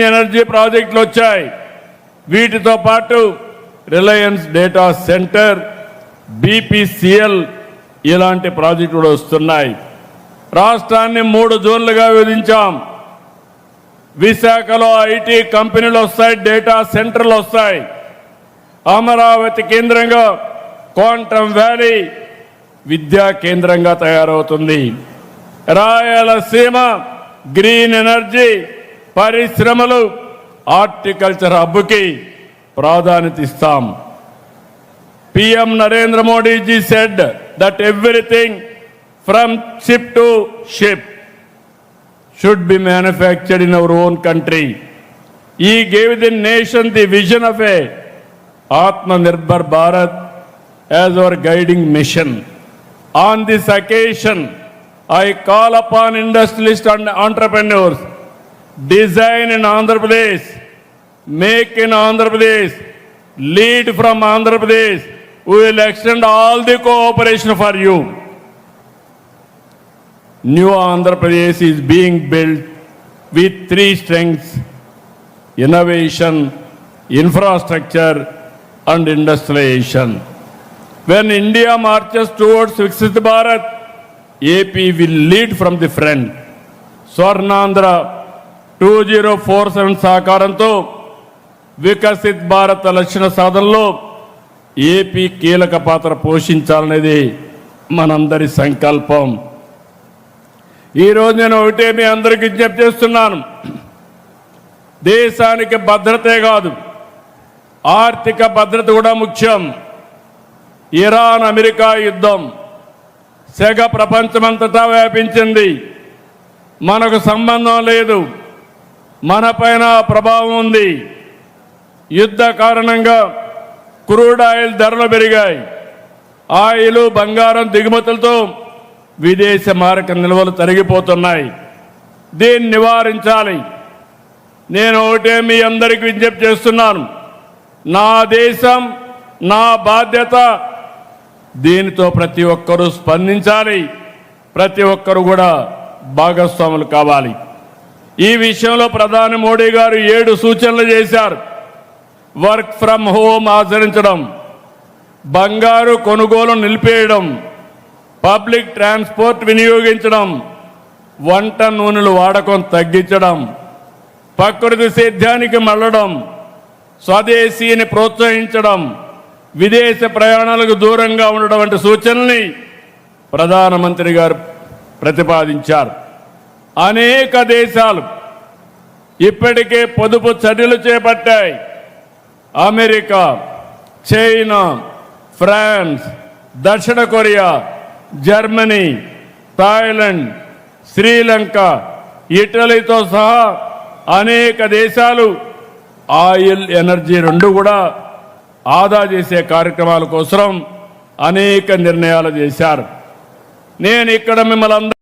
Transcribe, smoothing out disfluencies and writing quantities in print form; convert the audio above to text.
Energy ప్రాజెక్టులు వచ్చాయి. వీటితో పాటు రిలయన్స్ డేటా సెంటర్, బీపీసీఎల్ ఇలాంటి ప్రాజెక్టులు కూడా వస్తున్నాయి. రాష్ట్రాన్ని 3 జోన్లుగా విభజించాం. విశాఖలో ఐటీ కంపెనీలు వస్తాయి, డేటా సెంటర్లు వస్తాయి. అమరావతి కేంద్రంగా క్వాంటమ్ వ్యాలీ విద్యా కేంద్రంగా తయారవుతుంది. రాయలసీమ గ్రీన్ ఎనర్జీ, పరిశ్రమలు, హార్టికల్చర్ హబ్కి ప్రాధాన్యత ఇస్తాం. PM Narendra Modi ji said that everything from ship to ship should be manufactured in our own country. He gave the nation the vision of a Atmanirbhar Bharat as our guiding mission. On this occasion, I call upon industrialists and entrepreneurs, design in Andhra Pradesh, make in Andhra Pradesh, lead from Andhra Pradesh. We will extend all the cooperation for you. New Andhra Pradesh is being built with 3 strengths: innovation, infrastructure, and industrialization. When India marches towards Viksit Bharat, AP will lead from the front. Swarnandhra 2047 సహకారంతో వికసిత్ భారత్ లక్ష్య సాధనలో AP కీలక పాత్ర పోషించాలనేది మనందరి సంకల్పం. ఈరోజు నేను ఒకటే మీ అందరికీ విజ్ఞప్తి చేస్తున్నాను. దేశానికి భద్రతే కాదు, ఆర్థిక భద్రత కూడా ముఖ్యం. ఇరాన్ అమెరికా యుద్ధం సెగ ప్రపంచమంతటా వ్యాపించింది. మనకు సంబంధం లేదు, మనపైన ప్రభావం ఉంది. యుద్ధ కారణంగా క్రూడ్ ఆయిల్ ధరలు పెరిగాయి. ఆయిల్, బంగారం దిగుమతులతో విదేశ మారక నిల్వలు తరిగిపోతున్నాయి. దీన్ని నివారించాలి. నేను ఒకటే మీ అందరికీ విజ్ఞప్తి చేస్తున్నాను. నా దేశం, నా బాధ్యత. దీనితో ప్రతి ఒక్కరూ స్పందించాలి. ప్రతి ఒక్కరూ కూడా భాగస్వాములు కావాలి. ఈ విషయంలో ప్రధాని మోడీ గారు 7 సూచనలు చేశారు. వర్క్ ఫ్రమ్ హోమ్ ఆచరించడం, బంగారు కొనుగోలు నిలిపేయడం, పబ్లిక్ ట్రాన్స్పోర్ట్ వినియోగించడం, వంట నూనెల వాడకం తగ్గించడం, ప్రకృతి సేద్యానికి మళ్ళడం, స్వదేశీని ప్రోత్సహించడం, విదేశ ప్రయాణాలకు దూరంగా ఉండడం వంటి సూచనల్ని ప్రధానమంత్రి గారు ప్రతిపాదించారు. అనేక దేశాలు ఇప్పటికే పొదుపు చర్యలు చేపట్టాయి. అమెరికా, చైనా, ఫ్రాన్స్, దక్షిణ కొరియా, జర్మనీ, థాయిలాండ్, శ్రీలంక, ఇటలీతో సహా అనేక దేశాలు ఆయిల్, ఎనర్జీ 2 కూడా ఆదా చేసే కార్యక్రమాల కోసం అనేక నిర్ణయాలు చేశారు. నేను ఇక్కడ మిమ్మల్ని